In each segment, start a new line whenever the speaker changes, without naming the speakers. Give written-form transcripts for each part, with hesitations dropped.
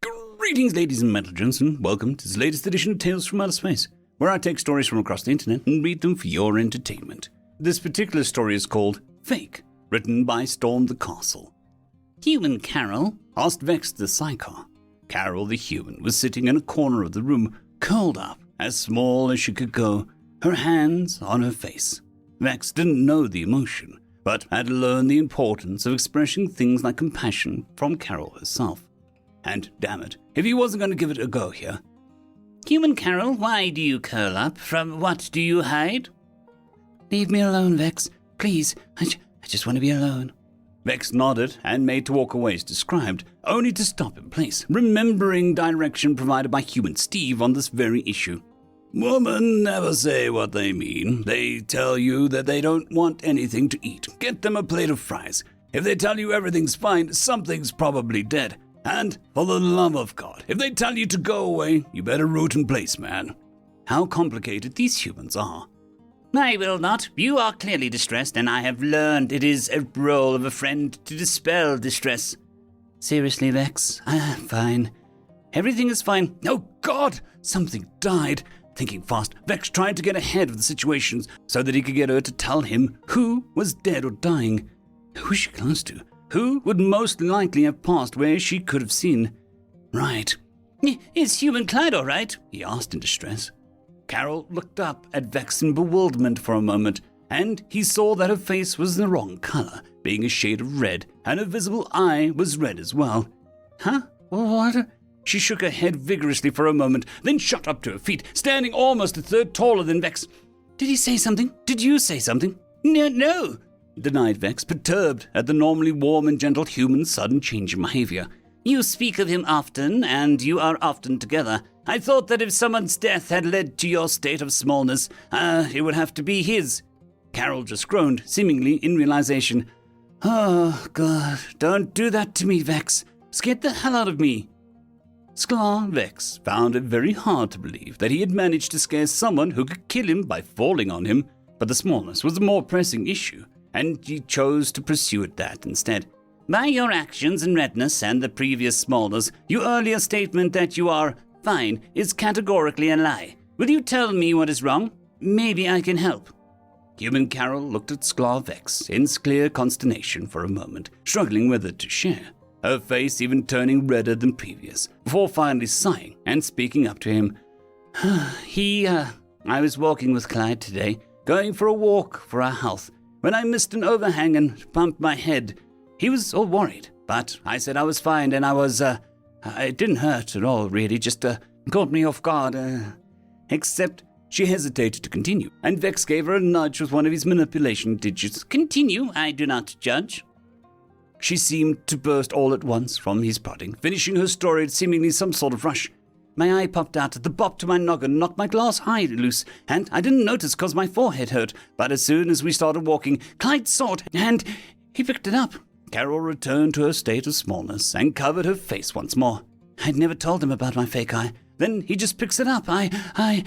Greetings, ladies and gentlemen, and welcome to this latest edition of Tales from Outer Space, where I take stories from across the internet and read them for your entertainment. This particular story is called Fake, written by Storm the Castle. Human Carol? Asked Vex the Psychar. Carol the human was sitting in a corner of the room, curled up, as small as she could go, her hands on her face. Vex didn't know the emotion, but had learned the importance of expressing things like compassion from Carol herself. And damn it, if he wasn't going to give it a go here. Human Carol, why do you curl up? From what do you hide? Leave me alone, Vex. Please, I just want to be alone. Vex nodded and made to walk away as described, only to stop in place, remembering direction provided by Human Steve on this very issue. Women never say what they mean. They tell you that they don't want anything to eat. Get them a plate of fries. If they tell you everything's fine, something's probably dead. And, for the love of God, if they tell you to go away, you better root in place, man. How complicated these humans are. I will not. You are clearly distressed, and I have learned it is a role of a friend to dispel distress. Seriously, Vex, I'm fine. Everything is fine. Oh, God! Something died. Thinking fast, Vex tried to get ahead of the situation so that he could get her to tell him who was dead or dying. Who was she close to? Who would most likely have passed where she could have seen? Right. Is Human Clyde all right? He asked in distress. Carol looked up at Vex in bewilderment for a moment, and he saw that her face was the wrong color, being a shade of red, and her visible eye was red as well. Huh? What? She shook her head vigorously for a moment, then shot up to her feet, standing almost a third taller than Vex. Did he say something? Did you say something? No, denied Vex, perturbed at the normally warm and gentle human's sudden change in behavior. You speak of him often, and you are often together. I thought that if someone's death had led to your state of smallness, it would have to be his. Carol just groaned, seemingly in realization. Oh, God, don't do that to me, Vex. Scared the hell out of me. Sklar Vex found it very hard to believe that he had managed to scare someone who could kill him by falling on him, but the smallness was a more pressing issue, and he chose to pursue it that instead. By your actions and redness and the previous smallness, your earlier statement that you are fine is categorically a lie. Will you tell me what is wrong? Maybe I can help. Human Carol looked at Sklar Vex in clear consternation for a moment, struggling whether to share, her face even turning redder than previous, before finally sighing and speaking up to him. I was walking with Clyde today, going for a walk for our health, when I missed an overhang and bumped my head. He was all worried, but I said I was fine, and it didn't hurt at all, really, just caught me off guard, except she hesitated to continue, and Vex gave her a nudge with one of his manipulation digits. Continue, I do not judge. She seemed to burst all at once from his prodding, finishing her story at seemingly some sort of rush. My eye popped out at the bop to my noggin, knocked my glass eye loose, and I didn't notice because my forehead hurt, but as soon as we started walking, Clyde saw it, and he picked it up. Carol returned to her state of smallness and covered her face once more. I'd never told him about my fake eye. Then he just picks it up. I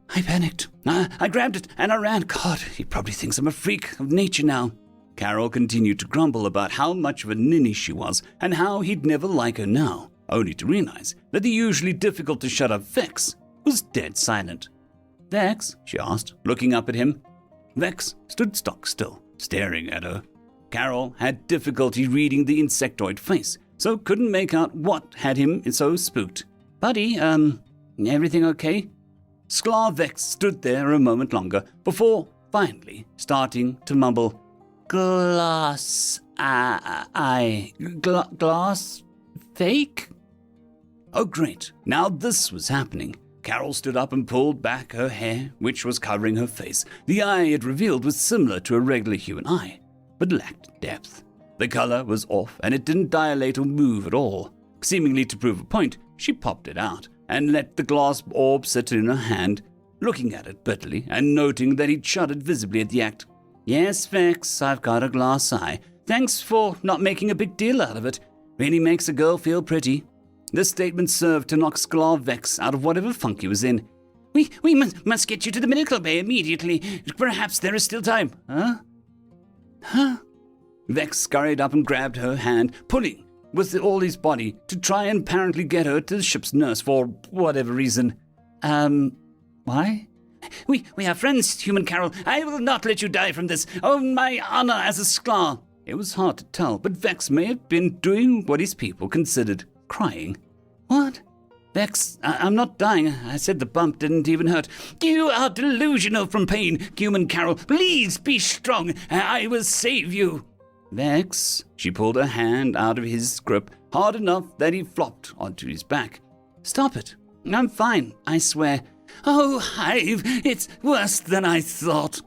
panicked. I grabbed it and I ran. God, he probably thinks I'm a freak of nature now. Carol continued to grumble about how much of a ninny she was and how he'd never like her now, only to realize that the usually difficult to shut up Vex was dead silent. Vex? She asked, looking up at him. Vex stood stock still, staring at her. Carol had difficulty reading the insectoid face, so couldn't make out what had him so spooked. Buddy, everything okay? Sklar Vex stood there a moment longer before finally starting to mumble, Glass fake? Oh, great. Now this was happening. Carol stood up and pulled back her hair, which was covering her face. The eye it revealed was similar to a regular human eye, but lacked depth. The color was off, and it didn't dilate or move at all. Seemingly to prove a point, she popped it out and let the glass orb sit in her hand, looking at it bitterly and noting that he'd shuddered visibly at the act. Yes, Vex, I've got a glass eye. Thanks for not making a big deal out of it. Really makes a girl feel pretty. This statement served to knock Sklar Vex out of whatever funk he was in. We must get you to the medical bay immediately. Perhaps there is still time. Huh? Vex scurried up and grabbed her hand, pulling, with all his body to try and apparently get her to the ship's nurse for whatever reason. Why? We are friends, Human Carol. I will not let you die from this. Oh, my honor as a Sklar. It was hard to tell, but Vex may have been doing what his people considered crying. What? Vex, I'm not dying. I said the bump didn't even hurt. You are delusional from pain, Human Carol. Please be strong. I will save you. Vex, she pulled her hand out of his grip hard enough that he flopped onto his back. Stop it. I'm fine, I swear. Oh, Hive, it's worse than I thought.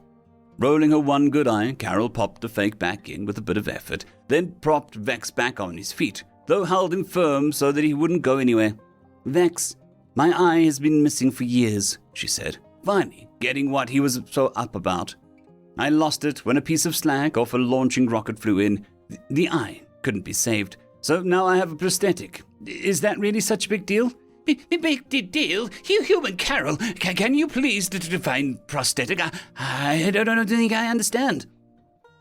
Rolling her one good eye, Carol popped the fake back in with a bit of effort, then propped Vex back on his feet, though held him firm so that he wouldn't go anywhere. Vex, my eye has been missing for years, she said, finally getting what he was so up about. I lost it when a piece of slag off a launching rocket flew in. The eye couldn't be saved, so now I have a prosthetic. Is that really such a big deal? Big deal? Human Carol, can you please define prosthetic? I don't think I understand.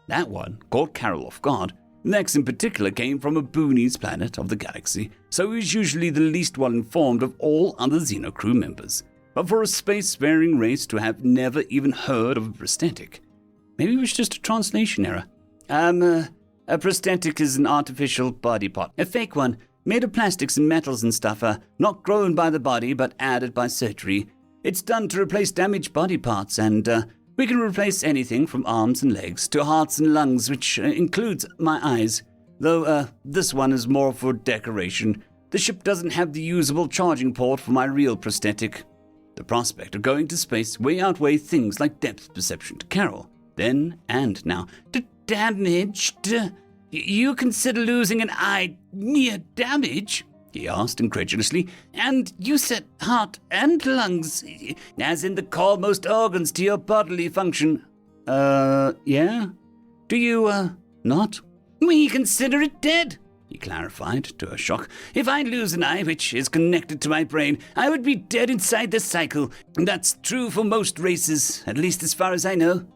That one caught Carol off guard. Vex in particular came from a boonies planet of the galaxy, so he was usually the least well informed of all other Xeno crew members. But for a space-faring race to have never even heard of a prosthetic, maybe it was just a translation error. A prosthetic is an artificial body part, a fake one, made of plastics and metals and stuff, not grown by the body but added by surgery. It's done to replace damaged body parts, and we can replace anything from arms and legs to hearts and lungs, which includes my eyes. Though this one is more for decoration. The ship doesn't have the usable charging port for my real prosthetic. The prospect of going to space way outweighed things like depth perception to Carol, then and now. Damaged? You consider losing an eye near damage? He asked incredulously. And you said heart and lungs, as in the core most organs to your bodily function. Yeah? Do you, not? We consider it dead, he clarified, to her shock. If I lose an eye which is connected to my brain, I would be dead inside the cycle. That's true for most races, at least as far as I know.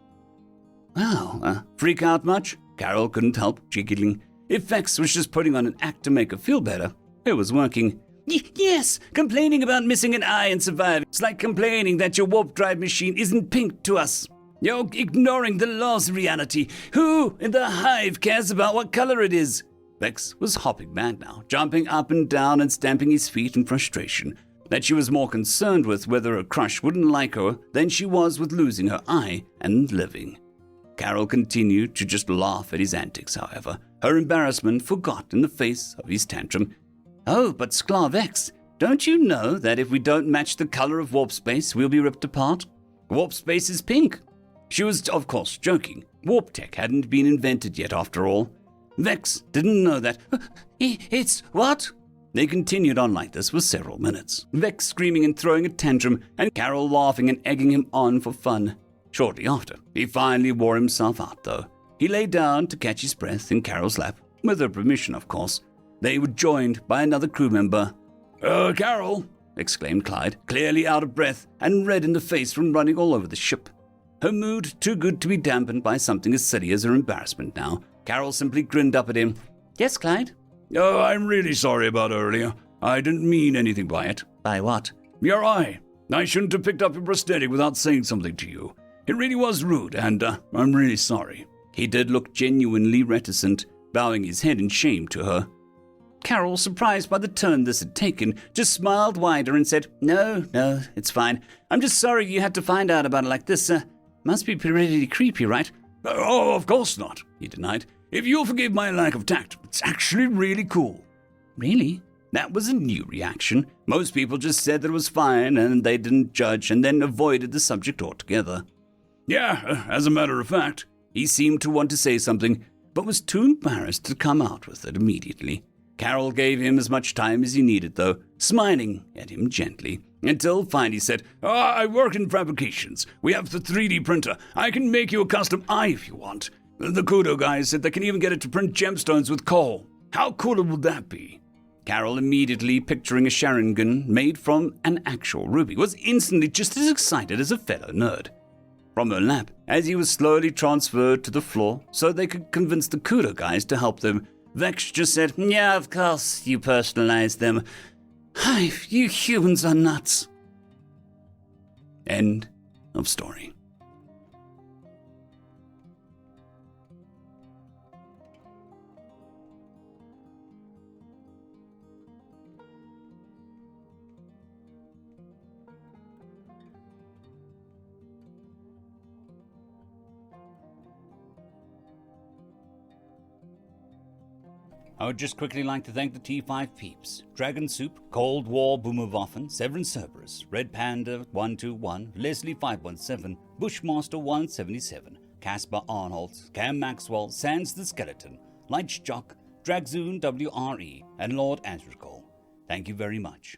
Wow, freak out much? Carol couldn't help giggling. If Vex was just putting on an act to make her feel better, it was working. Yes, complaining about missing an eye and surviving. It's like complaining that your warp drive machine isn't pink to us. You're ignoring the laws of reality. Who in the hive cares about what color it is? Vex was hopping mad now, jumping up and down and stamping his feet in frustration. That she was more concerned with whether her crush wouldn't like her than she was with losing her eye and living. Carol continued to just laugh at his antics, however, her embarrassment forgot in the face of his tantrum. Oh, but Sklar Vex, don't you know that if we don't match the color of warp space, we'll be ripped apart? Warp space is pink. She was, of course, joking. Warp tech hadn't been invented yet, after all. Vex didn't know that. It's what? They continued on like this for several minutes, Vex screaming and throwing a tantrum, and Carol laughing and egging him on for fun. Shortly after, he finally wore himself out, though. He lay down to catch his breath in Carol's lap, with her permission, of course. They were joined by another crew member. Carol, exclaimed Clyde, clearly out of breath and red in the face from running all over the ship. Her mood too good to be dampened by something as silly as her embarrassment now. Carol simply grinned up at him. Yes, Clyde? Oh, I'm really sorry about earlier. I didn't mean anything by it. By what? Your eye. I shouldn't have picked up your prosthetic without saying something to you. It really was rude, and I'm really sorry. He did look genuinely reticent, bowing his head in shame to her. Carol, surprised by the turn this had taken, just smiled wider and said, No, it's fine. I'm just sorry you had to find out about it like this. Must be pretty creepy, right? Oh, of course not, he denied. If you'll forgive my lack of tact, it's actually really cool. Really? That was a new reaction. Most people just said that it was fine and they didn't judge and then avoided the subject altogether. Yeah, as a matter of fact, he seemed to want to say something, but was too embarrassed to come out with it immediately. Carol gave him as much time as he needed, though, smiling at him gently, until finally said, I work in fabrications. We have the 3D printer. I can make you a custom eye if you want. The Kudo guys said they can even get it to print gemstones with coal. How cool would that be? Carol, immediately picturing a Sharingan made from an actual ruby, was instantly just as excited as a fellow nerd. From her lap, as he was slowly transferred to the floor so they could convince the Kudo guys to help them, Vex just said, yeah, of course, you personalized them. You humans are nuts. End of story. I would just quickly like to thank the T5 peeps: Dragon Soup, Cold War Boomerwaffen, Severin Cerberus, Red Panda 121, Leslie 517, Bushmaster 177, Caspar Arnold, Cam Maxwell, Sans the Skeleton, Lightjock, Dragzoon WRE, and Lord Azrakal. Thank you very much.